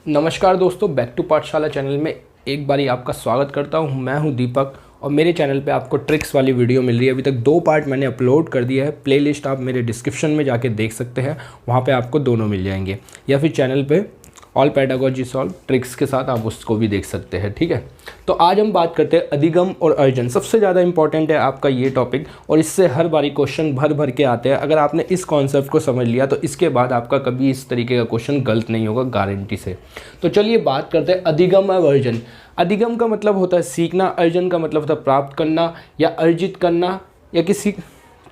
नमस्कार दोस्तों, back to पाठशाला चैनल में एक बारी आपका स्वागत करता हूं। मैं हूं दीपक और मेरे चैनल पे आपको ट्रिक्स वाली वीडियो मिल रही है। अभी तक 2 पार्ट मैंने अपलोड कर दिया है। प्लेलिस्ट आप मेरे डिस्क्रिप्शन में जाके देख सकते हैं, वहां पे आपको दोनों मिल जाएंगे, या फिर चैनल पे ऑल पेडागोजी सॉल्व ट्रिक्स के साथ आप उसको भी देख सकते हैं। ठीक है, तो आज हम बात करते हैं अधिगम और अर्जन। सबसे ज़्यादा इंपॉर्टेंट है आपका ये टॉपिक और इससे हर बारी क्वेश्चन भर भर के आते हैं। अगर आपने इस कॉन्सेप्ट को समझ लिया तो इसके बाद आपका कभी इस तरीके का क्वेश्चन गलत नहीं होगा, गारंटी से। तो चलिए बात करते हैं अधिगम और अर्जन। अधिगम का मतलब होता है सीखना, अर्जन का मतलब होता है प्राप्त करना या अर्जित करना या किसी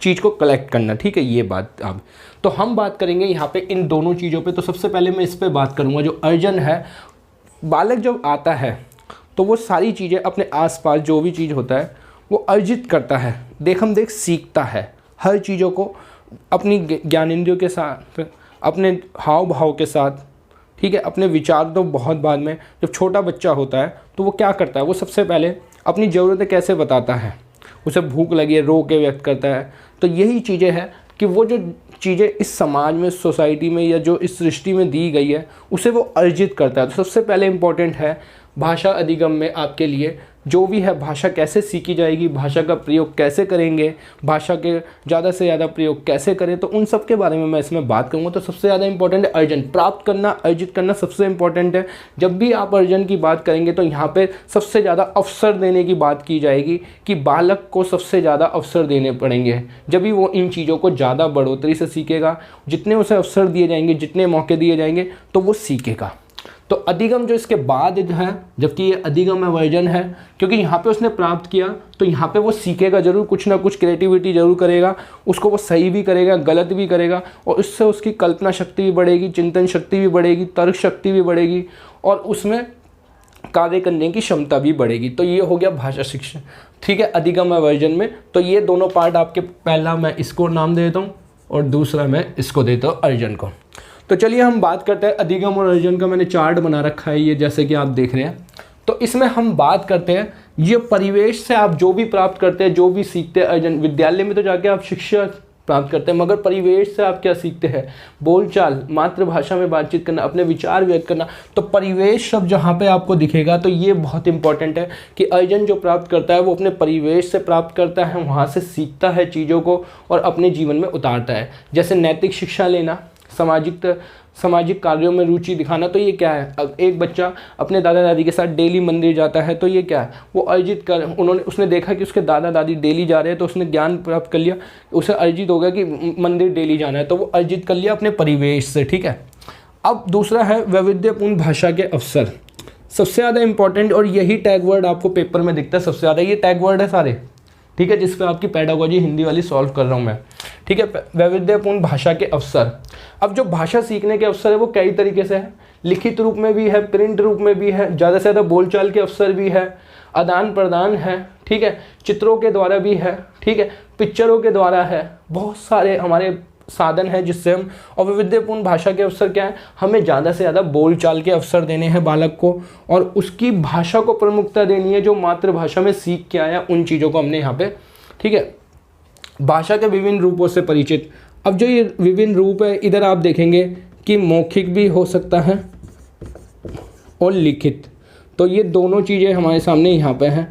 चीज़ को कलेक्ट करना। ठीक है, ये बात अब तो हम बात करेंगे यहाँ पे इन दोनों चीज़ों पे। तो सबसे पहले मैं इस पे बात करूँगा, जो अर्जन है। बालक जब आता है तो वो सारी चीज़ें अपने आसपास जो भी चीज़ होता है वो अर्जित करता है, देखम देख सीखता है हर चीज़ों को अपनी ज्ञानेंद्रियों के साथ, अपने हाव भाव के साथ। ठीक है, अपने विचार तो बहुत बाद में। जब छोटा बच्चा होता है तो वो क्या करता है, वो सबसे पहले अपनी ज़रूरतें कैसे बताता है, उसे भूख लगी है रो के व्यक्त करता है। तो यही चीज़ें हैं कि वो जो चीज़ें इस समाज में, सोसाइटी में या जो इस सृष्टि में दी गई है उसे वो अर्जित करता है। तो सबसे पहले इम्पॉर्टेंट है भाषा अधिगम में आपके लिए जो भी है, भाषा कैसे सीखी जाएगी, भाषा का प्रयोग कैसे करेंगे, भाषा के ज़्यादा से ज़्यादा प्रयोग कैसे करें, तो उन सब के बारे में मैं इसमें बात करूँगा। तो सबसे ज़्यादा इंपॉर्टेंट है अर्जन, प्राप्त करना, अर्जित करना सबसे इंपॉर्टेंट है। जब भी आप अर्जन की बात करेंगे तो यहाँ पे सबसे ज़्यादा अवसर देने की बात की जाएगी कि बालक को सबसे ज़्यादा अवसर देने पड़ेंगे, जब भी वो इन चीज़ों को ज़्यादा बढ़ोतरी से सीखेगा। जितने उसे अवसर दिए जाएंगे, जितने मौके दिए जाएंगे तो वो सीखेगा। तो अधिगम जो इसके बाद है, जबकि ये अधिगम वर्जन है, क्योंकि यहाँ पे उसने प्राप्त किया तो यहाँ पे वो सीखेगा ज़रूर, कुछ ना कुछ क्रिएटिविटी ज़रूर करेगा, उसको वो सही भी करेगा, गलत भी करेगा, और इससे उसकी कल्पना शक्ति भी बढ़ेगी, चिंतन शक्ति भी बढ़ेगी, तर्क शक्ति भी बढ़ेगी और उसमें कार्य करने की क्षमता भी बढ़ेगी। तो ये हो गया भाषा शिक्षा। ठीक है, अधिगम वर्जन में तो ये दोनों पार्ट आपके, पहला मैं इसको नाम दे देता हूँ और दूसरा मैं इसको देता हूँ अर्जन को। तो चलिए हम बात करते हैं अधिगम और अर्जन का। मैंने चार्ट बना रखा है ये, जैसे कि आप देख रहे हैं। तो इसमें हम बात करते हैं ये परिवेश से आप जो भी प्राप्त करते हैं, जो भी सीखते हैं अर्जन। विद्यालय में तो जाके आप शिक्षा प्राप्त करते हैं, मगर परिवेश से आप क्या सीखते हैं, बोलचाल, मातृभाषा में बातचीत करना, अपने विचार व्यक्त करना। तो परिवेश शब्द जहाँ पे आपको दिखेगा तो ये बहुत इंपॉर्टेंट है कि अर्जन जो प्राप्त करता है वो अपने परिवेश से प्राप्त करता है, वहाँ से सीखता है चीज़ों को और अपने जीवन में उतारता है। जैसे नैतिक शिक्षा लेना, सामाजिक कार्यों में रुचि दिखाना। तो ये क्या है, अब एक बच्चा अपने दादा दादी के साथ डेली मंदिर जाता है तो ये क्या है, वो अर्जित कर, उसने देखा कि उसके दादा दादी डेली जा रहे हैं तो उसने ज्ञान प्राप्त कर लिया, उसे अर्जित हो गया कि मंदिर डेली जाना है, तो वो अर्जित कर लिया अपने परिवेश से। ठीक है, अब दूसरा है वैविध्यपूर्ण भाषा के अवसर। सबसे ज़्यादा इंपॉर्टेंट, और यही टैग वर्ड आपको पेपर में दिखता है सबसे ज़्यादा, ये टैग वर्ड है सारे। ठीक है, जिस पे आपकी पेडागोजी हिंदी वाली सॉल्व कर रहा हूँ मैं। ठीक है, वैविध्यपूर्ण भाषा के अवसर। अब जो भाषा सीखने के अवसर है वो कई तरीके से है, लिखित रूप में भी है, प्रिंट रूप में भी है, ज़्यादा से ज़्यादा बोलचाल के अवसर भी है, आदान प्रदान है। ठीक है, चित्रों के द्वारा भी है। ठीक है, पिक्चरों के द्वारा है, बहुत सारे हमारे साधन है जिससे हम। और वैविध्यपूर्ण भाषा के अवसर क्या है, हमें ज़्यादा से ज़्यादा बोलचाल के अवसर देने हैं बालक को, और उसकी भाषा को प्रमुखता देनी है, जो मातृभाषा में सीख के आया उन चीज़ों को हमने यहाँ पे। ठीक है, भाषा के विभिन्न रूपों से परिचित। अब जो ये विभिन्न रूप है, इधर आप देखेंगे कि मौखिक भी हो सकता है और लिखित। तो ये दोनों चीज़ें हमारे सामने यहाँ पे हैं,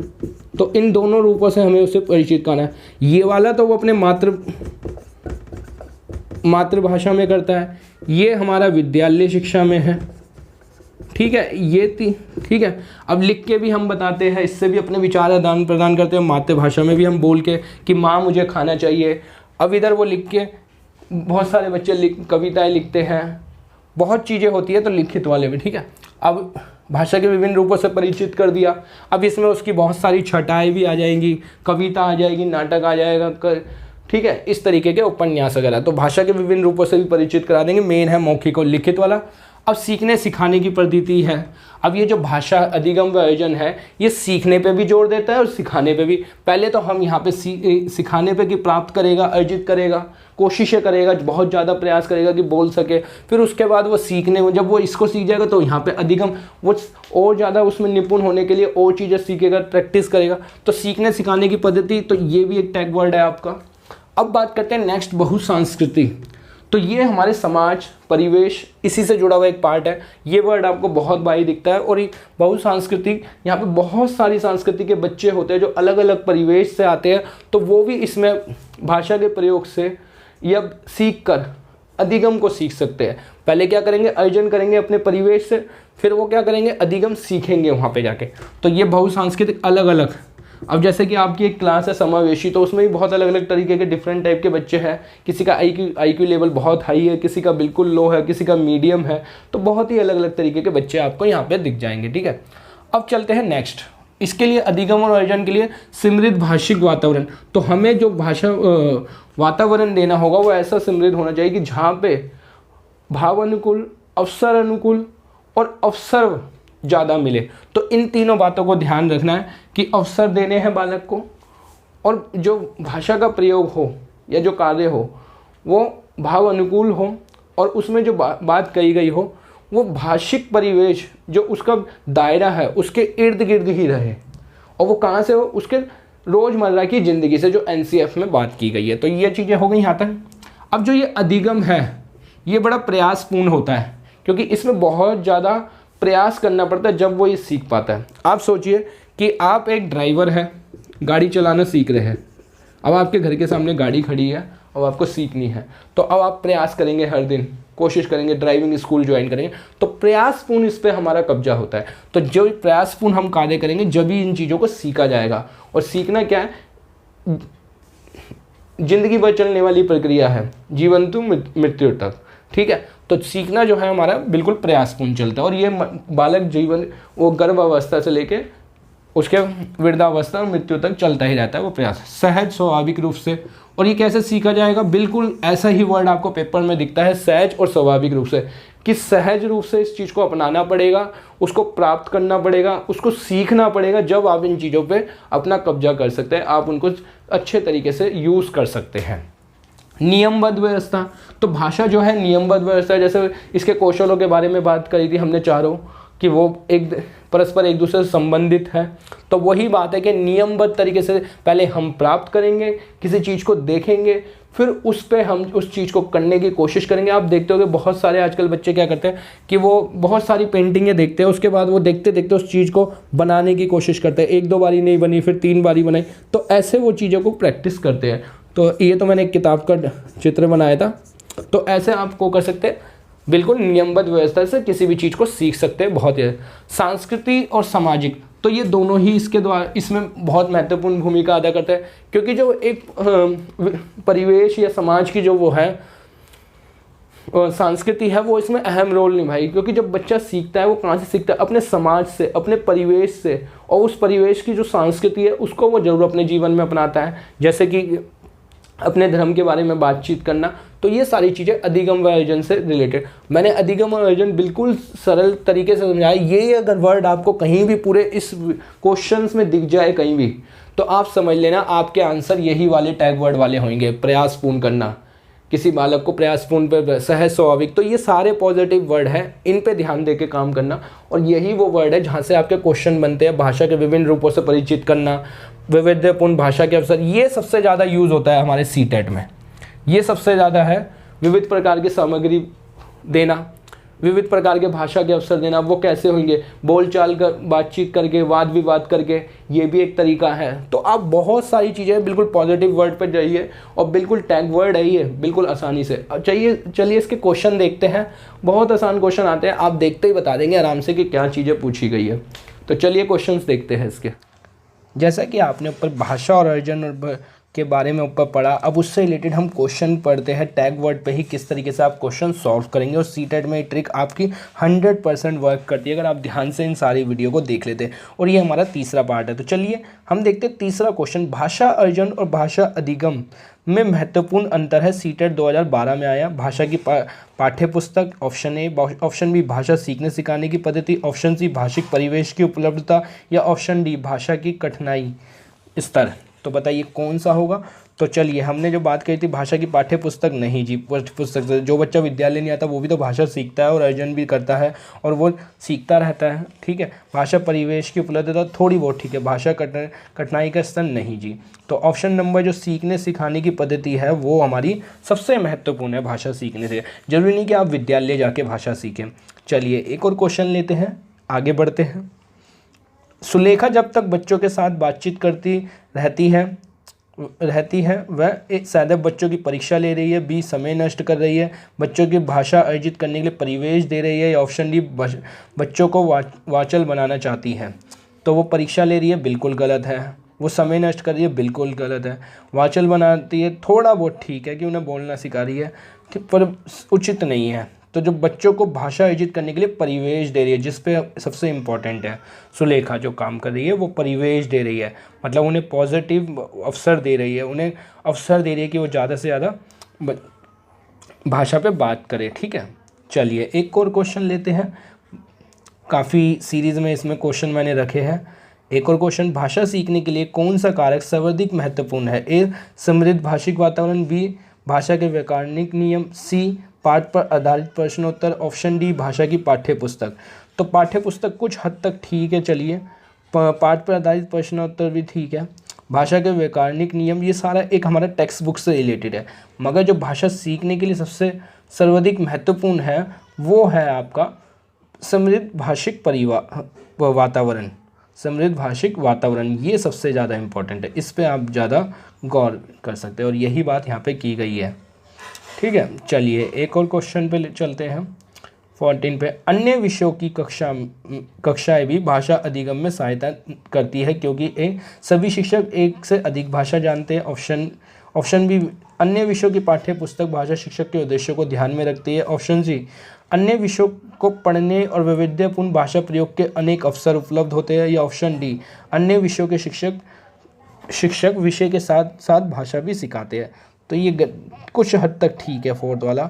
तो इन दोनों रूपों से हमें उसे परिचित करना है। ये वाला तो वो अपने मातृभाषा में करता है, ये हमारा विद्यालय शिक्षा में है। ठीक है, ये ठीक है। अब लिख के भी हम बताते हैं, इससे भी अपने विचार आदान प्रदान करते हैं। मातृभाषा में भी हम बोल के कि माँ मुझे खाना चाहिए। अब इधर वो लिख के, बहुत सारे बच्चे कविताएं लिखते हैं, बहुत चीज़ें होती है तो लिखित वाले में। ठीक है, अब भाषा के विभिन्न रूपों से परिचित कर दिया। अब इसमें उसकी बहुत सारी छटाएँ भी आ जाएंगी, कविता आ जाएगी, नाटक आ जाएगा। ठीक है, इस तरीके के उपन्यास वगैरह। तो भाषा के विभिन्न रूपों से भी परिचित करा देंगे। मेन है मौखिक और लिखित वाला। अब सीखने सिखाने की पद्धति है। अब ये जो भाषा अधिगम व अर्जन है ये सीखने पे भी जोर देता है और सिखाने पे भी। पहले तो हम यहाँ पे सिखाने पे कि प्राप्त करेगा, अर्जित करेगा, कोशिशें करेगा, बहुत ज़्यादा प्रयास करेगा कि बोल सके। फिर उसके बाद वो सीखने में, जब वो इसको सीख जाएगा तो यहाँ पे अधिगम, वो और ज़्यादा उसमें निपुण होने के लिए और चीज़ें सीखेगा, प्रैक्टिस करेगा। तो सीखने सिखाने की पद्धति, तो ये भी एक टैग वर्ड है आपका। अब बात करते हैं नेक्स्ट, बहुसांस्कृतिक। तो ये हमारे समाज, परिवेश, इसी से जुड़ा हुआ एक पार्ट है। ये वर्ड आपको बहुत बारी दिखता है। और ये बहुसांस्कृतिक, यहाँ पे बहुत सारी संस्कृति के बच्चे होते हैं जो अलग अलग परिवेश से आते हैं, तो वो भी इसमें भाषा के प्रयोग से या सीख कर अधिगम को सीख सकते हैं। पहले क्या करेंगे, अर्जन करेंगे अपने परिवेश से, फिर वो क्या करेंगे, अधिगम सीखेंगे वहाँ पे जाके। तो ये बहुसांस्कृतिक अलग अलग, अब जैसे कि आपकी एक क्लास है समावेशी, तो उसमें भी बहुत अलग अलग तरीके के डिफरेंट टाइप के बच्चे हैं। किसी का आईक्यू लेवल बहुत हाई है, किसी का बिल्कुल लो है, किसी का मीडियम है। तो बहुत ही अलग अलग तरीके के बच्चे आपको यहाँ पे दिख जाएंगे, ठीक है। अब चलते हैं नेक्स्ट। इसके लिए अधिगम और अर्जन के लिए समृद्ध भाषिक वातावरण, तो हमें जो भाषा वातावरण देना होगा वो ऐसा समृद्ध होना चाहिए कि जहाँ पे भाव अनुकूल, अवसर अनुकूल और अवसर ज़्यादा मिले। तो इन तीनों बातों को ध्यान रखना है कि अवसर देने हैं बालक को, और जो भाषा का प्रयोग हो या जो कार्य हो वो भाव अनुकूल हो, और उसमें जो बात कही गई हो वो भाषिक परिवेश जो उसका दायरा है उसके इर्द गिर्द ही रहे, और वो कहाँ से हो, उसके रोज़मर्रा की ज़िंदगी से, जो NCF में बात की गई है। तो ये चीज़ें हो गई यहाँ तक। अब जो ये अधिगम है ये बड़ा प्रयासपूर्ण होता है, क्योंकि इसमें बहुत ज़्यादा प्रयास करना पड़ता है जब वो ये सीख पाता है। आप सोचिए कि आप एक ड्राइवर है, गाड़ी चलाना सीख रहे हैं। अब आपके घर के सामने गाड़ी खड़ी है, अब आपको सीखनी है, तो अब आप प्रयास करेंगे, हर दिन कोशिश करेंगे, ड्राइविंग स्कूल ज्वाइन करेंगे। तो प्रयासपूर्ण इस पर हमारा कब्जा होता है। तो जो प्रयासपूर्ण हम कार्य करेंगे जब भी इन चीज़ों को सीखा जाएगा। और सीखना क्या है, जिंदगी भर चलने वाली प्रक्रिया है, जीवन टू मृत्यु तक, ठीक है। तो सीखना जो है हमारा बिल्कुल प्रयासपूर्ण चलता है, और ये बालक जीवन वो गर्भावस्था से लेके उसके वृद्धावस्था और मृत्यु तक चलता ही रहता है वो प्रयास, सहज स्वाभाविक रूप से। और ये कैसे सीखा जाएगा, बिल्कुल ऐसा ही वर्ड आपको पेपर में दिखता है, सहज और स्वाभाविक रूप से, कि सहज रूप से इस चीज़ को अपनाना पड़ेगा, उसको प्राप्त करना पड़ेगा, उसको सीखना पड़ेगा। जब आप इन चीज़ों पे अपना कब्जा कर सकते हैं, आप उनको अच्छे तरीके से यूज़ कर सकते हैं। नियमबद्ध व्यवस्था, तो भाषा जो है नियमबद्ध व्यवस्था, जैसे इसके कौशलों के बारे में बात करी थी हमने चारों, कि वो एक परस्पर एक दूसरे से संबंधित है। तो वही बात है कि नियमबद्ध तरीके से पहले हम प्राप्त करेंगे, किसी चीज़ को देखेंगे, फिर उस पे हम उस चीज़ को करने की कोशिश करेंगे। आप देखते होंगे बहुत सारे आजकल बच्चे क्या करते हैं कि वो बहुत सारी पेंटिंगें देखते हैं, उसके बाद वो देखते देखते उस चीज़ को बनाने की कोशिश करते हैं। 1-2 बारी नहीं बनी, फिर 3 बारी बनाई, तो ऐसे वो चीज़ों को प्रैक्टिस करते हैं। तो ये तो मैंने एक किताब का चित्र बनाया था। तो ऐसे आपको कर सकते हैं, बिल्कुल नियमबद्ध व्यवस्था से किसी भी चीज़ को सीख सकते हैं। बहुत ही सांस्कृतिक और सामाजिक, तो ये दोनों ही इसके द्वारा इसमें बहुत महत्वपूर्ण भूमिका अदा करते हैं, क्योंकि जो एक परिवेश या समाज की जो वो है संस्कृति है, वो इसमें अहम रोल निभाएगी। क्योंकि जब बच्चा सीखता है वो कहाँ से सीखता है, अपने समाज से, अपने परिवेश से, और उस परिवेश की जो संस्कृति है उसको वो जरूर अपने जीवन में अपनाता है। जैसे कि अपने धर्म के बारे में बातचीत करना, तो ये सारी चीज़ें अधिगम व अर्जन से रिलेटेड। मैंने अधिगम और अर्जन बिल्कुल सरल तरीके से समझाया। ये अगर वर्ड आपको कहीं भी पूरे इस क्वेश्चंस में दिख जाए कहीं भी, तो आप समझ लेना आपके आंसर यही वाले टैग वर्ड वाले होंगे। प्रयासपूर्ण करना, किसी बालक को प्रयासपूर्ण पे, सहज स्वाभाविक, तो ये सारे पॉजिटिव वर्ड हैं, इन पे ध्यान दे के काम करना। और यही वो वर्ड है जहाँ से आपके क्वेश्चन बनते हैं। भाषा के विभिन्न रूपों से परिचित करना, वैविध्यपूर्ण भाषा के अवसर, ये सबसे ज़्यादा यूज़ होता है हमारे CTET में। ये सबसे ज़्यादा है। विविध प्रकार की सामग्री देना, विविध प्रकार के भाषा के अवसर देना, वो कैसे होंगे, बोलचाल कर, बातचीत करके, वाद विवाद करके, ये भी एक तरीका है। तो आप बहुत सारी चीज़ें बिल्कुल पॉजिटिव वर्ड पर जाइए, और बिल्कुल टैग वर्ड है ये, बिल्कुल आसानी से। अब चलिए इसके क्वेश्चन देखते हैं। बहुत आसान क्वेश्चन आते हैं, आप देखते ही बता देंगे आराम से कि क्या चीज़ें पूछी गई है। तो चलिए क्वेश्चन देखते हैं इसके। जैसा कि आपने ऊपर भाषा और अर्जन के बारे में ऊपर पढ़ा, अब उससे रिलेटेड हम क्वेश्चन पढ़ते हैं। टैग वर्ड पे ही किस तरीके से आप क्वेश्चन सॉल्व करेंगे, और CTET में ये ट्रिक आपकी 100% वर्क करती है अगर आप ध्यान से इन सारी वीडियो को देख लेते हैं। और ये हमारा तीसरा पार्ट है। तो चलिए हम देखते हैं तीसरा क्वेश्चन। भाषा अर्जन और भाषा अधिगम में महत्वपूर्ण अंतर है। CTET 2012 में आया। भाषा की पाठ्य पुस्तक, ऑप्शन ए। ऑप्शन बी भाषा सीखने सिखाने की पद्धति, ऑप्शन सी भाषिक परिवेश की उपलब्धता, या ऑप्शन डी भाषा की कठिनाई स्तर। तो बताइए कौन सा होगा। तो चलिए, हमने जो बात कही थी भाषा की पाठ्य पुस्तक, नहीं जी, पाठ्य पुस्तक से जो बच्चा विद्यालय नहीं आता वो भी तो भाषा सीखता है और अर्जन भी करता है और वो सीखता रहता है, ठीक है। भाषा परिवेश की उपलब्धता थोड़ी बहुत ठीक है, भाषा कठिनाई का स्तर नहीं जी। तो ऑप्शन नंबर जो सीखने सिखाने की पद्धति है वो हमारी सबसे महत्वपूर्ण है भाषा सीखने से। जरूरी नहीं कि आप विद्यालय जाके भाषा सीखें। चलिए एक और क्वेश्चन लेते हैं, आगे बढ़ते हैं। सुलेखा जब तक बच्चों के साथ बातचीत करती रहती है वह एक शायद बच्चों की परीक्षा ले रही है, बी समय नष्ट कर रही है, बच्चों की भाषा अर्जित करने के लिए परिवेश दे रही है, या ऑप्शन डी बच्चों को वाचल बनाना चाहती है। तो वो परीक्षा ले रही है, बिल्कुल गलत है। वो समय नष्ट कर रही है, बिल्कुल गलत है। वाचल बनाती है, थोड़ा बहुत ठीक है कि उन्हें बोलना सिखा रही है, पर उचित नहीं है। तो जो बच्चों को भाषा अर्जित करने के लिए परिवेश दे रही है, जिस पे सबसे इम्पॉर्टेंट है, सुलेखा जो काम कर रही है वो परिवेश दे रही है, मतलब उन्हें पॉजिटिव अवसर दे रही है, उन्हें अवसर दे रही है कि वो ज़्यादा से ज़्यादा भाषा पे बात करे, ठीक है। चलिए एक और क्वेश्चन लेते हैं, काफ़ी सीरीज़ में इसमें क्वेश्चन मैंने रखे हैं। एक और क्वेश्चन, भाषा सीखने के लिए कौन सा कारक सर्वाधिक महत्वपूर्ण है? ए समृद्ध भाषिक वातावरण, बी भाषा के व्याकरणिक नियम, सी पाठ पर आधारित प्रश्नोत्तर, ऑप्शन डी भाषा की पाठ्य पुस्तक। तो पाठ्य पुस्तक कुछ हद तक ठीक है, चलिए पाठ पर आधारित प्रश्नोत्तर भी ठीक है, भाषा के व्याकरणिक नियम, ये सारा एक हमारा टेक्स्ट बुक से रिलेटेड है। मगर जो भाषा सीखने के लिए सबसे सर्वाधिक महत्वपूर्ण है वो है आपका समृद्ध भाषिक वातावरण, समृद्ध भाषिक वातावरण, ये सबसे ज़्यादा इम्पोर्टेंट है, इस पे आप ज़्यादा गौर कर सकते हैं और यही बात यहाँ पे की गई है, ठीक है। चलिए एक और क्वेश्चन पे चलते हैं, 14 पे, अन्य विषयों की कक्षाएं भी भाषा अधिगम में सहायता करती है क्योंकि सभी शिक्षक एक से अधिक भाषा जानते हैं, ऑप्शन बी अन्य विषयों की पाठ्य पुस्तक भाषा शिक्षक के उद्देश्यों को ध्यान में रखती है, ऑप्शन सी अन्य विषयों को पढ़ने और वैविध्यपूर्ण भाषा प्रयोग के अनेक अवसर उपलब्ध होते हैं, या ऑप्शन डी अन्य विषयों के शिक्षक विषय के साथ साथ भाषा भी सिखाते हैं। तो ये कुछ हद तक ठीक है फोर्थ वाला।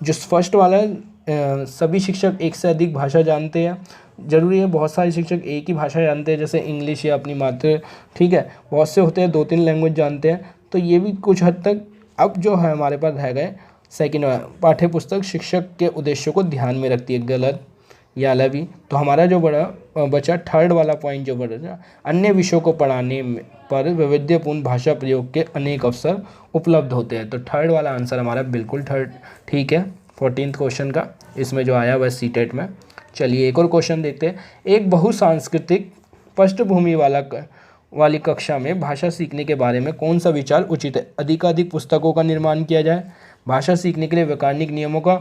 जो फर्स्ट वाला है, सभी शिक्षक एक से अधिक भाषा जानते हैं, ज़रूरी है बहुत सारे शिक्षक एक ही भाषा जानते हैं, जैसे इंग्लिश या अपनी मातृ, ठीक है, बहुत से होते हैं 2-3 लैंग्वेज जानते हैं, तो ये भी कुछ हद तक। अब जो है हमारे पास रह गए सेकेंड, पाठ्य पुस्तक शिक्षक के उद्देश्यों को ध्यान में रखती है, गलत या भी। तो हमारा जो बचा थर्ड वाला पॉइंट जो बचा, अन्य विषयों को पढ़ाने पर वैविध्यपूर्ण भाषा प्रयोग के अनेक अवसर उपलब्ध होते हैं। तो थर्ड वाला आंसर हमारा बिल्कुल थर्ड ठीक है 14th क्वेश्चन का, इसमें जो आया वह सीटेट में। चलिए एक और क्वेश्चन देखते हैं, एक बहुसांस्कृतिक पृष्ठभूमि वाली कक्षा में भाषा सीखने के बारे में कौन सा विचार उचित है? अधिकाधिक पुस्तकों का निर्माण किया जाए, भाषा सीखने के लिए व्याकरणिक नियमों का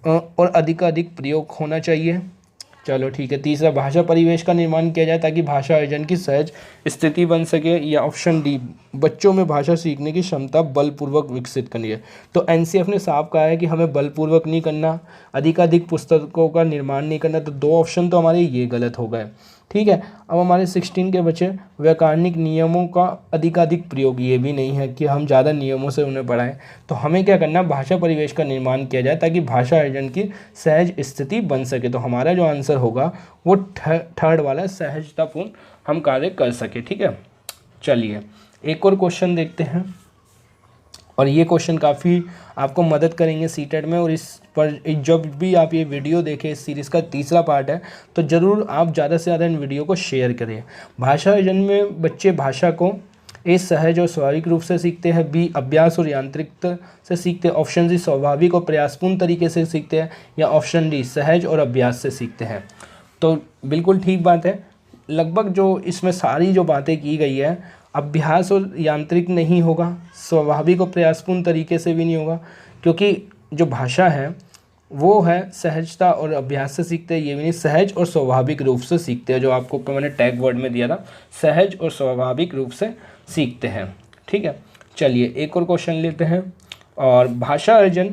और अधिकाधिक प्रयोग होना चाहिए। चलो ठीक है, तीसरा भाषा परिवेश का निर्माण किया जाए ताकि भाषा अर्जन की सहज स्थिति बन सके, या ऑप्शन डी बच्चों में भाषा सीखने की क्षमता बलपूर्वक विकसित करनी है। तो एनसीएफ ने साफ कहा है कि हमें बलपूर्वक नहीं करना, अधिकाधिक पुस्तकों का निर्माण नहीं करना, तो 2 ऑप्शन तो हमारे ये गलत हो गए, ठीक है। अब हमारे 16 के बचे व्याकरणिक नियमों का अधिकाधिक प्रयोग, ये भी नहीं है कि हम ज़्यादा नियमों से उन्हें पढ़ाएं। तो हमें क्या करना, भाषा परिवेश का निर्माण किया जाए ताकि भाषा अर्जन की सहज स्थिति बन सके। तो हमारा जो आंसर होगा वो थर्ड वाला, सहजतापूर्ण हम कार्य कर सके, ठीक है। चलिए एक और क्वेश्चन देखते हैं, और ये क्वेश्चन काफ़ी आपको मदद करेंगे सीटेट में, और इस पर जब भी आप ये वीडियो देखें, इस सीरीज़ का तीसरा पार्ट है, तो ज़रूर आप ज़्यादा से ज़्यादा इन वीडियो को शेयर करें। भाषा अर्जन में बच्चे भाषा को ए सहज और स्वाभाविक रूप से सीखते हैं, बी अभ्यास और यांत्रिकता से सीखते हैं, ऑप्शन सी स्वाभाविक और प्रयासपूर्ण तरीके से सीखते हैं, या ऑप्शन डी सहज और अभ्यास से सीखते हैं। तो बिल्कुल ठीक बात है, लगभग जो इसमें सारी जो बातें की गई है, अभ्यास और यांत्रिक नहीं होगा, स्वाभाविक और प्रयासपूर्ण तरीके से भी नहीं होगा, क्योंकि जो भाषा है वो है सहजता और अभ्यास से सीखते हैं, ये भी नहीं, सहज और स्वाभाविक रूप से सीखते हैं, जो आपको मैंने टैग वर्ड में दिया था, सहज और स्वाभाविक रूप से सीखते हैं, ठीक है। चलिए एक और क्वेश्चन लेते हैं, और भाषा अर्जन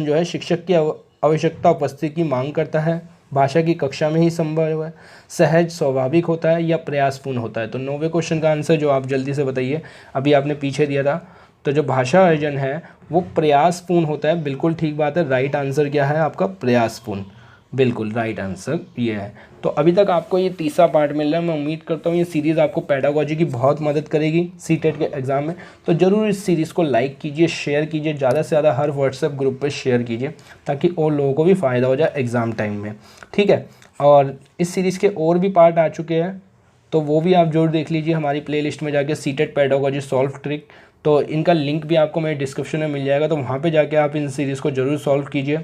जो है शिक्षक की आवश्यकता उपस्थिति की मांग करता है, भाषा की कक्षा में ही संभव है, सहज स्वाभाविक होता है, या प्रयासपूर्ण होता है। तो 9वें क्वेश्चन का आंसर जो आप जल्दी से बताइए, अभी आपने पीछे दिया था, तो जो भाषा अर्जन है वो प्रयासपूर्ण होता है, बिल्कुल ठीक बात है, राइट आंसर क्या है आपका, प्रयासपूर्ण। बिल्कुल राइट आंसर ये है। तो अभी तक आपको ये तीसरा पार्ट मिल रहा है। मैं उम्मीद करता हूँ ये सीरीज़ आपको पेडागोजी की बहुत मदद करेगी सीटेट के एग्ज़ाम में। तो ज़रूर इस सीरीज़ को लाइक कीजिए, शेयर कीजिए, ज़्यादा से ज़्यादा हर व्हाट्सएप ग्रुप पर शेयर कीजिए ताकि और लोगों को भी फ़ायदा हो जाए एग्ज़ाम टाइम में, ठीक है। और इस सीरीज़ के और भी पार्ट आ चुके हैं तो वो भी आप जरूर देख लीजिए हमारी प्लेलिस्ट में जाके, सीटेट पेडागोजी सॉल्व ट्रिक। तो इनका लिंक भी आपको मेरे डिस्क्रिप्शन में मिल जाएगा, तो वहाँ पे जाके आप इन सीरीज़ को ज़रूर सॉल्व कीजिए।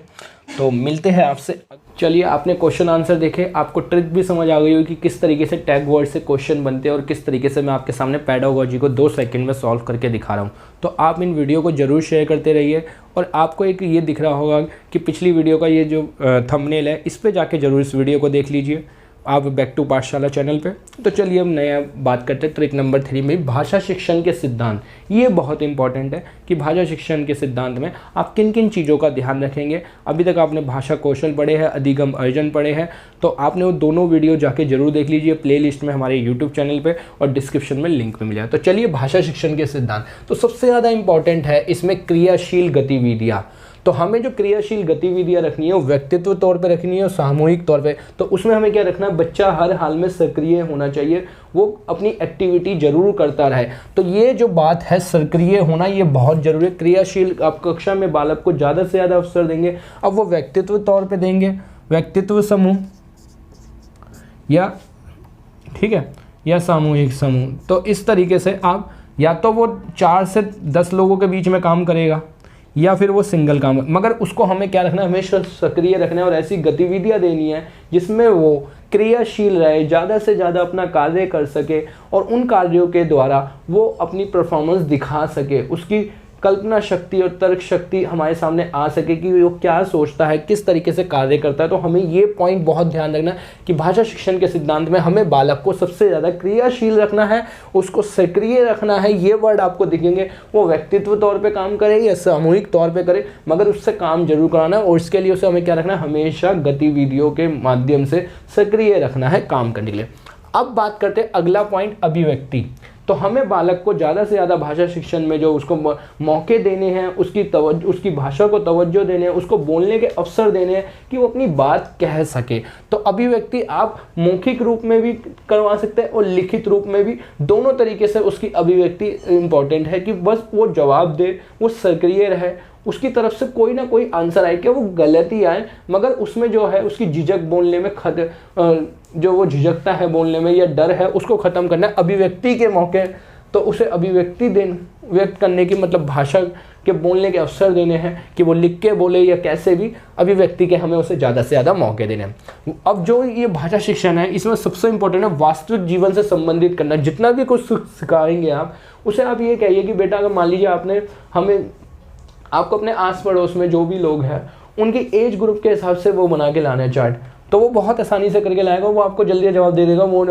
तो मिलते हैं आपसे। चलिए, आपने क्वेश्चन आंसर देखे, आपको ट्रिक भी समझ आ गई होगी कि किस तरीके से टैग वर्ड से क्वेश्चन बनते हैं और किस तरीके से मैं आपके सामने पेडागोजी को 2 सेकंड में सॉल्व करके दिखा रहा हूँ। तो आप इन वीडियो को ज़रूर शेयर करते रहिए। और आपको एक ये दिख रहा होगा कि पिछली वीडियो का ये जो थंबनेल है, इस पर जाके ज़रूर इस वीडियो को देख लीजिए आप बैक टू पाठशाला चैनल पे। तो चलिए हम नया बात करते हैं ट्रिक नंबर 3 में, भाषा शिक्षण के सिद्धांत। ये बहुत इंपॉर्टेंट है कि भाषा शिक्षण के सिद्धांत में आप किन किन चीज़ों का ध्यान रखेंगे। अभी तक आपने भाषा कौशल पढ़े हैं, अधिगम अर्जन पढ़े हैं, तो आपने वो दोनों वीडियो जाके जरूर देख लीजिए प्लेलिस्ट में हमारे यूट्यूब चैनल पर, और डिस्क्रिप्शन में लिंक में मिल जाए। तो चलिए, भाषा शिक्षण के सिद्धांत तो सबसे ज़्यादा इंपॉर्टेंट है इसमें क्रियाशील गतिविधियाँ। तो हमें जो क्रियाशील गतिविधियाँ रखनी है वो व्यक्तित्व तौर पे रखनी है और सामूहिक तौर पे। तो उसमें हमें क्या रखना है, बच्चा हर हाल में सक्रिय होना चाहिए, वो अपनी एक्टिविटी जरूर करता रहे। तो ये जो बात है सक्रिय होना, ये बहुत जरूरी है। क्रियाशील आप कक्षा में बालक को ज़्यादा से ज़्यादा अवसर देंगे। अब वो व्यक्तित्व तौर पर देंगे, व्यक्तित्व समूह या ठीक है, या सामूहिक समूह। तो इस तरीके से आप या तो वो 4 से 10 लोगों के बीच में काम करेगा या फिर वो सिंगल काम, मगर उसको हमें क्या रखना है, हमेशा सक्रिय रखना है और ऐसी गतिविधियां देनी है जिसमें वो क्रियाशील रहे, ज़्यादा से ज़्यादा अपना कार्य कर सके और उन कार्यों के द्वारा वो अपनी परफॉर्मेंस दिखा सके, उसकी कल्पना शक्ति और तर्क शक्ति हमारे सामने आ सके कि वो क्या सोचता है, किस तरीके से कार्य करता है। तो हमें ये पॉइंट बहुत ध्यान रखना है कि भाषा शिक्षण के सिद्धांत में हमें बालक को सबसे ज़्यादा क्रियाशील रखना है, उसको सक्रिय रखना है। ये वर्ड आपको दिखेंगे, वो व्यक्तित्व तौर पे काम करे या सामूहिक तौर पे करे, मगर उससे काम जरूर कराना है और इसके लिए उसे हमें क्या रखना है, हमेशा गतिविधियों के माध्यम से सक्रिय रखना है काम करने के लिए। अब बात करते हैं अगला पॉइंट, अभिव्यक्ति। तो हमें बालक को ज़्यादा से ज़्यादा भाषा शिक्षण में जो उसको मौके देने हैं, उसकी भाषा को तवज्जो देने हैं, उसको बोलने के अवसर देने हैं कि वो अपनी बात कह सके। तो अभिव्यक्ति आप मौखिक रूप में भी करवा सकते हैं और लिखित रूप में भी, दोनों तरीके से उसकी अभिव्यक्ति इम्पॉर्टेंट है कि बस वो जवाब दे, वो सक्रिय रहे, उसकी तरफ से कोई ना कोई आंसर आए, क्या वो गलती आए, मगर उसमें जो है उसकी झिझक बोलने में जो वो झिझकता है बोलने में या डर है, उसको ख़त्म करना है अभिव्यक्ति के मौके। तो उसे अभिव्यक्ति व्यक्त करने की मतलब भाषा के बोलने के अवसर देने हैं कि वो लिख के बोले या कैसे भी, अभिव्यक्ति के हमें उसे ज़्यादा से ज़्यादा मौके देने हैं। अब जो ये भाषा शिक्षण है, इसमें सबसे इंपॉर्टेंट है वास्तविक जीवन से संबंधित करना। जितना भी कुछ सिखाएंगे आप, उसे आप ये कहिए कि बेटा, अगर मान लीजिए आपको अपने आस पड़ोस में जो भी लोग हैं उनकी एज ग्रुप के हिसाब से वो बना के लाना है चार्ट, तो वो बहुत आसानी से करके लाएगा, वो आपको जल्दी जवाब दे देगा। वो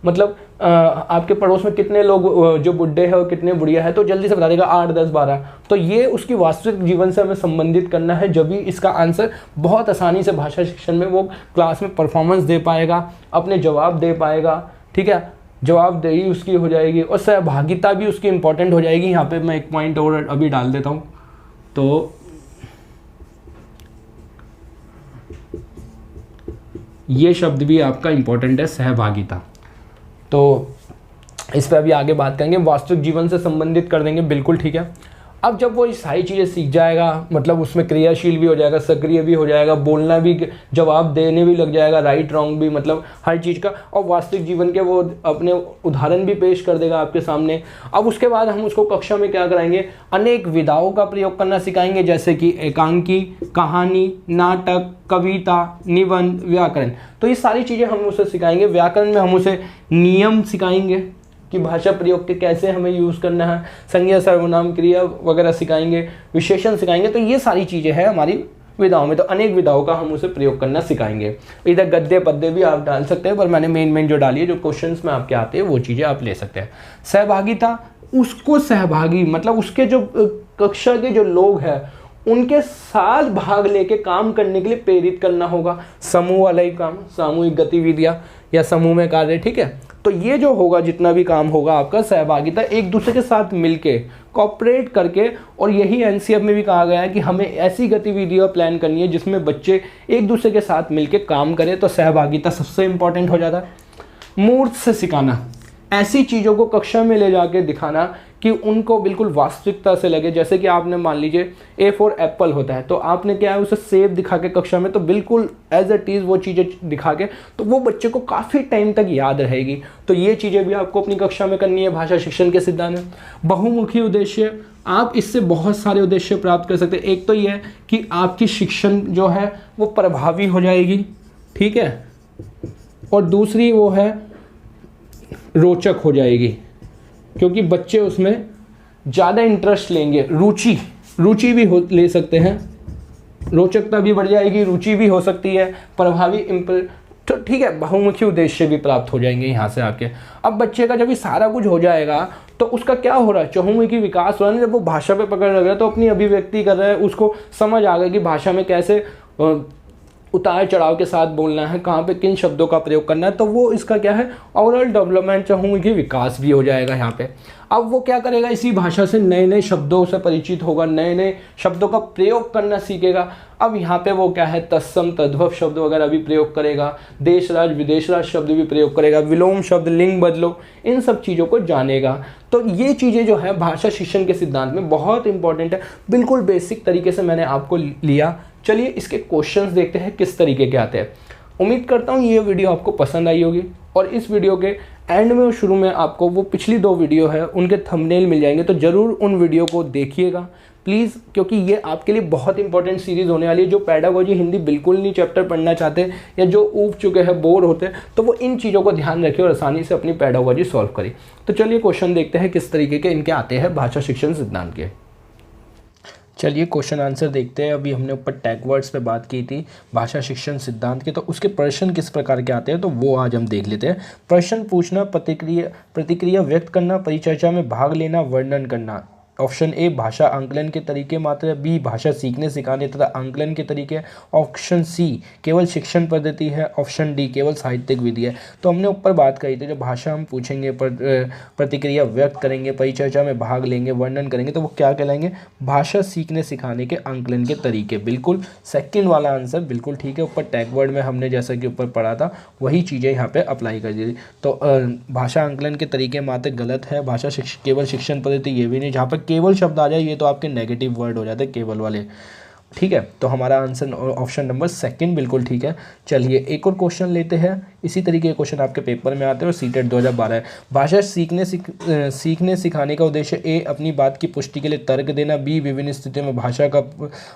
मतलब आपके पड़ोस में कितने लोग जो बुढ़े हैं और कितने बुढ़िया है, तो जल्दी से बता देगा 8, 10, 12। तो ये उसकी वास्तविक जीवन से हमें संबंधित करना है, जब भी इसका आंसर बहुत आसानी से भाषा शिक्षण में वो क्लास में परफॉर्मेंस दे पाएगा, अपने जवाब दे पाएगा, ठीक है, जवाबदेही उसकी हो जाएगी और सहभागिता भी उसकी इंपॉर्टेंट हो जाएगी। यहाँ पे मैं एक पॉइंट और अभी डाल देता हूँ। तो ये शब्द भी आपका इंपॉर्टेंट है, सहभागिता। तो इस पर अभी आगे बात करेंगे, वास्तविक जीवन से संबंधित कर देंगे, बिल्कुल ठीक है। अब जब वो ये सारी चीज़ें सीख जाएगा, मतलब उसमें क्रियाशील भी हो जाएगा, सक्रिय भी हो जाएगा, बोलना भी, जवाब देने भी लग जाएगा, राइट रॉन्ग भी, मतलब हर चीज़ का, और वास्तविक जीवन के वो अपने उदाहरण भी पेश कर देगा आपके सामने। अब उसके बाद हम उसको कक्षा में क्या कराएंगे, अनेक विधाओं का प्रयोग करना सिखाएंगे, जैसे कि एकांकी, कहानी, नाटक, कविता, निबंध, व्याकरण। तो ये सारी चीज़ें हम उसे सिखाएंगे। व्याकरण में हम उसे नियम सिखाएंगे कि भाषा प्रयोग के कैसे हमें यूज़ करना है, संज्ञा, सर्वनाम, क्रिया वगैरह सिखाएंगे, विशेषण सिखाएंगे। तो ये सारी चीज़ें हैं हमारी विधाओं में, तो अनेक विधाओं का हम उसे प्रयोग करना सिखाएंगे। इधर गद्य पद्य भी आप डाल सकते हैं, पर मैंने मेन जो डाली है, जो क्वेश्चंस में आपके आते हैं वो चीज़ें आप ले सकते हैं। सहभागिता, उसको सहभागी मतलब उसके जो कक्षा के जो लोग हैं उनके साथ भाग लेके काम करने के लिए प्रेरित करना होगा। समूह वाला ही काम, सामूहिक गतिविधियाँ या समूह में कार्य, ठीक है। तो ये जो होगा, जितना भी काम होगा आपका, सहभागिता एक दूसरे के साथ मिलके कॉपरेट करके। और यही एनसीएफ में भी कहा गया है कि हमें ऐसी गतिविधियां प्लान करनी है जिसमें बच्चे एक दूसरे के साथ मिलके काम करें। तो सहभागिता सबसे इंपॉर्टेंट हो जाता है। मूर्त से सिखाना, ऐसी चीज़ों को कक्षा में ले जाके दिखाना कि उनको बिल्कुल वास्तविकता से लगे। जैसे कि आपने मान लीजिए ए फॉर एप्पल होता है, तो आपने क्या है उसे सेब दिखा के कक्षा में, तो बिल्कुल एज इट इज़ वो चीज़ें दिखा के, तो वो बच्चे को काफ़ी टाइम तक याद रहेगी। तो ये चीज़ें भी आपको अपनी कक्षा में करनी है भाषा शिक्षण के सिद्धांत में। बहुमुखी उद्देश्य, आप इससे बहुत सारे उद्देश्य प्राप्त कर सकते हैं। एक तो ये है कि आपकी शिक्षण जो है वो प्रभावी हो जाएगी, ठीक है, और दूसरी वो है रोचक हो जाएगी, क्योंकि बच्चे उसमें ज़्यादा इंटरेस्ट लेंगे। रुचि भी ले सकते हैं, रोचकता भी बढ़ जाएगी, रुचि भी हो सकती है, प्रभावी तो ठीक है, बहुमुखी उद्देश्य भी प्राप्त हो जाएंगे यहाँ से आके। अब बच्चे का जब ये सारा कुछ हो जाएगा तो उसका क्या हो रहा है, चहुमुखी विकास हो रहा है। जब वो भाषा पे पकड़ लग रहा है तो अपनी अभिव्यक्ति कर रहा है, उसको समझ आ गया कि भाषा में कैसे उतार चढ़ाव के साथ बोलना है, कहाँ पे किन शब्दों का प्रयोग करना है। तो वो इसका क्या है, ओवरऑल डेवलपमेंट, चहुमुखी विकास भी हो जाएगा यहाँ पे। अब वो क्या करेगा, इसी भाषा से नए नए शब्दों से परिचित होगा, नए नए शब्दों का प्रयोग करना सीखेगा। अब यहाँ पे वो क्या है, तत्सम तद्भव शब्द वगैरह भी प्रयोग करेगा, देश राज विदेश राज शब्द भी प्रयोग करेगा, विलोम शब्द, लिंग बदलो, इन सब चीज़ों को जानेगा। तो ये चीज़ें जो है भाषा शिक्षण के सिद्धांत में बहुत इंपॉर्टेंट है। बिल्कुल बेसिक तरीके से मैंने आपको लिया। चलिए इसके क्वेश्चंस देखते हैं किस तरीके के आते हैं। उम्मीद करता हूँ ये वीडियो आपको पसंद आई होगी, और इस वीडियो के एंड में और शुरू में आपको वो पिछली 2 वीडियो है उनके थंबनेल मिल जाएंगे, तो ज़रूर उन वीडियो को देखिएगा प्लीज़, क्योंकि ये आपके लिए बहुत इंपॉर्टेंट सीरीज़ होने वाली है। जो पेडागोजी हिंदी बिल्कुल नहीं चैप्टर पढ़ना चाहते या जो ऊब चुके हैं, बोर होते हैं, तो वो इन चीज़ों को ध्यान रखें और आसानी से अपनी पेडागोजी सॉल्व करें। तो चलिए क्वेश्चन देखते हैं किस तरीके के इनके आते हैं भाषा शिक्षण सिद्धांत के। चलिए क्वेश्चन आंसर देखते हैं। अभी हमने ऊपर टैग वर्ड्स पे बात की थी भाषा शिक्षण सिद्धांत के, तो उसके प्रश्न किस प्रकार के आते हैं तो वो आज हम देख लेते हैं। प्रश्न पूछना, प्रतिक्रिया व्यक्त करना, परिचर्चा में भाग लेना, वर्णन करना। ऑप्शन ए भाषा आंकलन के तरीके मात्र, बी भाषा सीखने सिखाने तथा आंकलन के तरीके, ऑप्शन सी केवल शिक्षण पद्धति है, ऑप्शन डी केवल साहित्यिक विधि है। तो हमने ऊपर बात करी थी, जो भाषा हम पूछेंगे, प्रतिक्रिया व्यक्त करेंगे, परिचर्चा में भाग लेंगे, वर्णन करेंगे, तो वो क्या कहलाएंगे, भाषा सीखने सिखाने के आंकलन के तरीके। बिल्कुल सेकंड वाला आंसर बिल्कुल ठीक है। ऊपर टैग वर्ड में हमने जैसा कि ऊपर पढ़ा था वही चीज़ें यहाँ पे अप्लाई कर दी। तो भाषा आंकलन के तरीके मात्र गलत है, भाषा केवल शिक्षण पद्धति ये भी नहीं। जहाँ पर केवल शब्द आ जाए ये तो आपके नेगेटिव वर्ड हो जाते हैं केवल वाले, ठीक है। तो हमारा आंसर ऑप्शन नंबर सेकंड बिल्कुल ठीक है। चलिए एक और क्वेश्चन लेते हैं। इसी तरीके के क्वेश्चन आपके पेपर में आते हैं और सीटेट 2012 है। भाषा सीखने सिखाने का उद्देश्य ए अपनी बात की पुष्टि के लिए तर्क देना, बी विभिन्न स्थितियों में भाषा का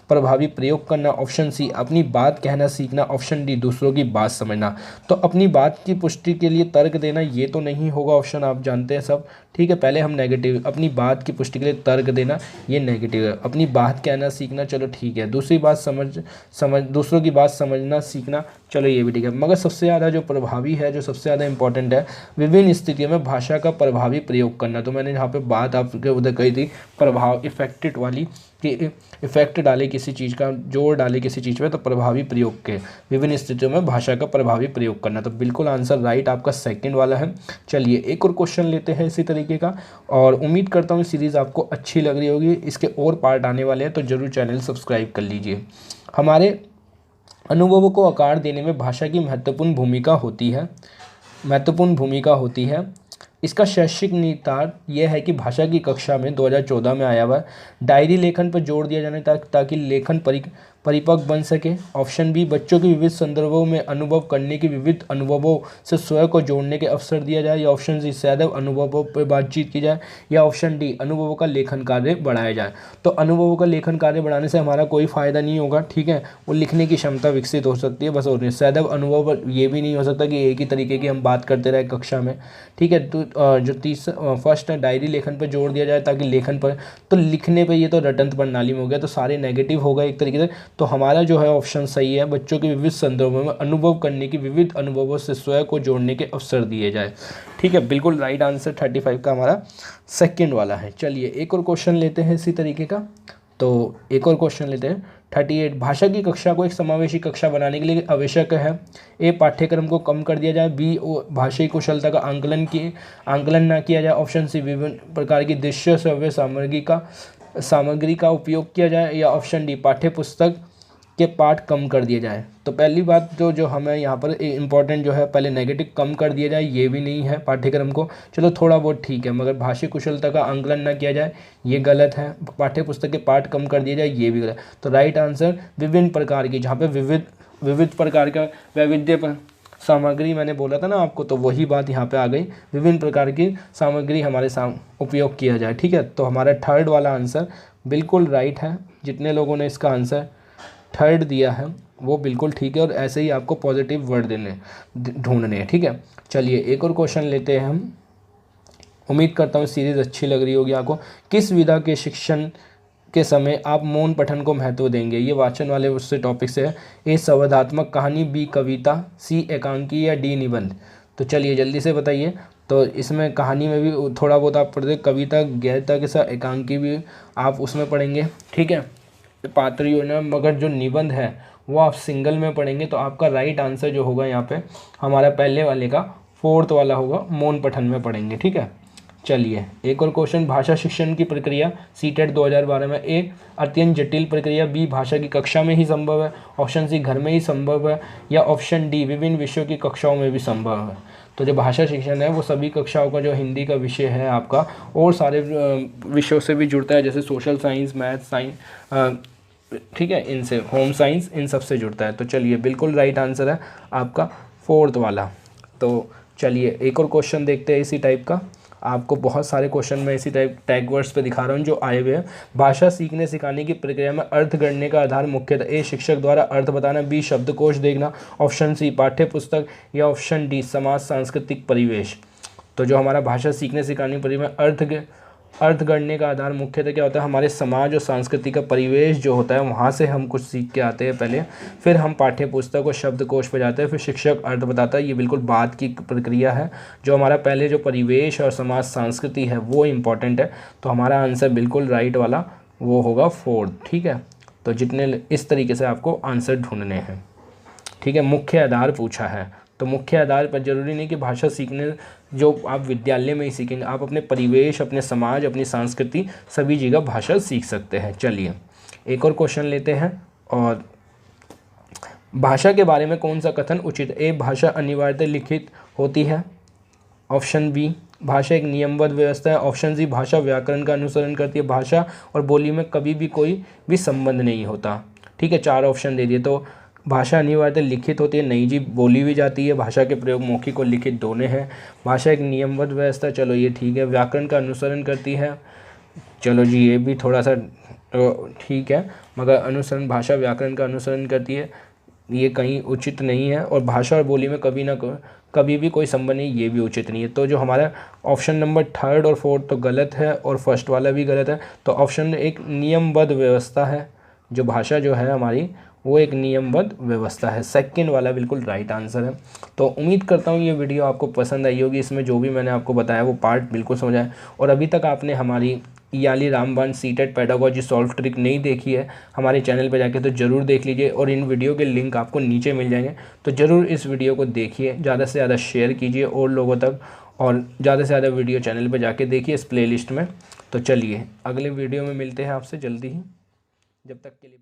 प्रभावी प्रयोग करना, ऑप्शन सी अपनी बात कहना सीखना, ऑप्शन डी दूसरों की बात समझना। तो अपनी बात की पुष्टि के लिए तर्क देना ये तो नहीं होगा ऑप्शन, आप जानते हैं सब, ठीक है। पहले हम नेगेटिव, अपनी बात की पुष्टि के लिए तर्क देना ये नेगेटिव है। अपनी बात कहना सीखना चलो ठीक है। दूसरी बात समझ दूसरों की बात समझना सीखना चलो ये भी ठीक है। मगर सबसे ज़्यादा जो प्रभावी है, जो सबसे ज़्यादा इंपॉर्टेंट है, विभिन्न स्थितियों में भाषा का प्रभावी प्रयोग करना। तो मैंने यहाँ पे बात आपके उधर कही थी प्रभाव इफेक्टेड वाली, कि इफेक्ट डाले किसी चीज़ का, जोर डाले किसी चीज़ पे, तो प्रभावी प्रयोग के विभिन्न स्थितियों में भाषा का प्रभावी प्रयोग करना। तो बिल्कुल आंसर राइट आपका सेकंड वाला है। चलिए एक और क्वेश्चन लेते हैं इसी तरीके का, और उम्मीद करता हूँ सीरीज़ आपको अच्छी लग रही होगी। इसके और पार्ट आने वाले हैं तो ज़रूर चैनल सब्सक्राइब कर लीजिए। हमारे अनुभवों को आकार देने में भाषा की महत्वपूर्ण भूमिका होती है। इसका शैक्षिक निहितार्थ यह है कि भाषा की कक्षा में 2014 में आया हुआ डायरी लेखन पर जोर दिया जाने ताकि लेखन परिपक्व बन सके। ऑप्शन बी बच्चों के विविध संदर्भों में अनुभव करने के विविध अनुभवों से स्वयं को जोड़ने के अवसर दिया जाए, या ऑप्शन सी सदैव अनुभवों पर बातचीत की जाए, या ऑप्शन डी अनुभवों का लेखन कार्य बढ़ाया जाए। तो अनुभवों का लेखन कार्य बढ़ाने से हमारा कोई फ़ायदा नहीं होगा, ठीक है। वो लिखने की क्षमता विकसित हो सकती है बस, और सदैव अनुभव ये भी नहीं हो सकता कि एक ही तरीके की हम बात करते रहे कक्षा में, ठीक है। तो जो फर्स्ट है डायरी लेखन पर जोर दिया जाए ताकि लेखन पर, तो लिखने पर ये तो रटंत प्रणाली में हो गया, तो सारे नेगेटिव होगा एक तरीके से। तो हमारा जो है ऑप्शन सही है, बच्चों के विविध संदर्भों में अनुभव करने की विविध अनुभवों से स्वयं को जोड़ने के अवसर दिए जाए, ठीक है। बिल्कुल राइट आंसर 35 का हमारा सेकंड वाला है। चलिए एक और क्वेश्चन लेते हैं इसी तरीके का। तो एक और क्वेश्चन लेते हैं 38। भाषा की कक्षा को एक समावेशी कक्षा बनाने के लिए आवश्यक है ए पाठ्यक्रम को कम कर दिया जाए, बी भाषाई कुशलता का आंकलन ना किया जाए, ऑप्शन सी विभिन्न प्रकार की दृश्य श्रव्य सामग्री का उपयोग किया जाए, या ऑप्शन डी पाठ्य पुस्तक के पाठ कम कर दिए जाए। तो पहली बात जो हमें यहाँ पर इम्पोर्टेंट जो है, पहले नेगेटिव कम कर दिया जाए ये भी नहीं है पाठ्यक्रम को, चलो थोड़ा बहुत ठीक है, मगर भाषा कुशलता का आंकलन ना किया जाए ये गलत है, पाठ्य पुस्तक के पाठ कम कर दिए जाए ये भी गलत। तो राइट आंसर विभिन्न प्रकार की, जहाँ पे विविध प्रकार का वैविध्य सामग्री मैंने बोला था ना आपको, तो वही बात यहाँ पे आ गई, विभिन्न प्रकार की सामग्री हमारे उपयोग किया जाए। ठीक है, तो हमारा थर्ड वाला आंसर बिल्कुल राइट है। जितने लोगों ने इसका आंसर थर्ड दिया है वो बिल्कुल ठीक है, और ऐसे ही आपको पॉजिटिव वर्ड ढूंढने हैं। ठीक है, चलिए एक और क्वेश्चन लेते हैं हम। उम्मीद करता हूँ सीरीज़ अच्छी लग रही होगी आपको। किस विधा के शिक्षण के समय आप मौन पठन को महत्व देंगे? ये वाचन वाले उससे टॉपिक से है। ए संवादात्मक कहानी, बी कविता, सी एकांकी, या डी निबंध? तो चलिए जल्दी से बताइए। तो इसमें कहानी में भी थोड़ा बहुत आप पढ़ते, कविता गहनता के साथ एकांकी भी आप उसमें पढ़ेंगे। ठीक है, पात्र योजना, मगर जो निबंध है वो आप सिंगल में पढ़ेंगे। तो आपका राइट आंसर जो होगा यहाँ पे हमारा पहले वाले का फोर्थ वाला होगा, मौन पठन में पढ़ेंगे। ठीक है, चलिए एक और क्वेश्चन। भाषा शिक्षण की प्रक्रिया सीटेट 2012 में ए अत्यंत जटिल प्रक्रिया, बी भाषा की कक्षा में ही संभव है, ऑप्शन सी घर में ही संभव है, या ऑप्शन डी विभिन्न विषयों की कक्षाओं में भी संभव है? तो जो भाषा शिक्षण है वो सभी कक्षाओं का, जो हिंदी का विषय है आपका, और सारे विषयों से भी जुड़ता है, जैसे सोशल साइंस, मैथ, साइंस, ठीक है, इनसे होम साइंस, इन सब से जुड़ता है। तो चलिए बिल्कुल राइट आंसर है आपका फोर्थ वाला। तो चलिए एक और क्वेश्चन देखते हैं इसी टाइप का। आपको बहुत सारे क्वेश्चन में इसी टाइप टैग वर्ड्स पे दिखा रहा हूँ जो आए हुए हैं। भाषा सीखने सिखाने की प्रक्रिया में अर्थ गढ़ने का आधार मुख्यतः ए शिक्षक द्वारा अर्थ बताना, बी शब्दकोश देखना, ऑप्शन सी पाठ्य पुस्तक, या ऑप्शन डी समाज सांस्कृतिक परिवेश? तो जो हमारा भाषा सीखने सिखाने की प्रक्रिया में अर्थ गढ़ने का आधार मुख्यतः क्या होता है? हमारे समाज और सांस्कृतिक का परिवेश जो होता है वहाँ से हम कुछ सीख के आते हैं पहले, फिर हम पाठ्य पुस्तक और शब्दकोश पर जाते हैं, फिर शिक्षक अर्थ बताता है। ये बिल्कुल बात की प्रक्रिया है। जो हमारा पहले जो परिवेश और समाज संस्कृति है वो इम्पॉर्टेंट है। तो हमारा आंसर बिल्कुल राइट वाला वो होगा फोर्थ। ठीक है, तो जितने इस तरीके से आपको आंसर ढूंढने हैं। ठीक है, मुख्य आधार पूछा है, तो मुख्य आधार पर जरूरी नहीं कि भाषा सीखने जो आप विद्यालय में ही सीखेंगे, आप अपने परिवेश, अपने समाज, अपनी संस्कृति सभी जगह भाषा सीख सकते हैं। चलिए एक और क्वेश्चन लेते हैं। और भाषा के बारे में कौन सा कथन उचित? ए भाषा अनिवार्यतः लिखित होती है, ऑप्शन बी भाषा एक नियमबद्ध व्यवस्था है, ऑप्शन सी भाषा व्याकरण का अनुसरण करती है, भाषा और बोली में कभी भी कोई भी संबंध नहीं होता। ठीक है, 4 ऑप्शन दे दिए। तो भाषा अनिवार्यतः लिखित होती है, नहीं जी, बोली भी जाती है। भाषा के प्रयोग मौखिक और लिखित दोनों हैं। भाषा एक नियमबद्ध व्यवस्था, चलो ये ठीक है। व्याकरण का अनुसरण करती है, चलो जी ये भी थोड़ा सा ठीक है, मगर अनुसरण, भाषा व्याकरण का अनुसरण करती है ये कहीं उचित नहीं है। और भाषा और बोली में कभी भी कोई संबंध नहीं, ये भी उचित नहीं है। तो जो हमारा ऑप्शन नंबर 3 और 4 तो गलत है, और फर्स्ट वाला भी गलत है। तो ऑप्शन एक नियमबद्ध व्यवस्था है, जो भाषा जो है हमारी वो एक नियमबद्ध व्यवस्था है, सेकंड वाला बिल्कुल राइट आंसर है। तो उम्मीद करता हूँ ये वीडियो आपको पसंद आई होगी। इसमें जो भी मैंने आपको बताया वो पार्ट बिल्कुल समझ आए। और अभी तक आपने हमारी याली रामबाण सीटेट पेडागोजी सॉल्व ट्रिक नहीं देखी है हमारे चैनल पर जाके, तो ज़रूर देख लीजिए। और इन वीडियो के लिंक आपको नीचे मिल जाएंगे, तो ज़रूर इस वीडियो को देखिए, ज़्यादा से ज़्यादा शेयर कीजिए और लोगों तक, और ज़्यादा से ज़्यादा वीडियो चैनल पर जाके देखिए इस प्लेलिस्ट में। तो चलिए अगले वीडियो में मिलते हैं आपसे जल्दी ही, जब तक के लिए।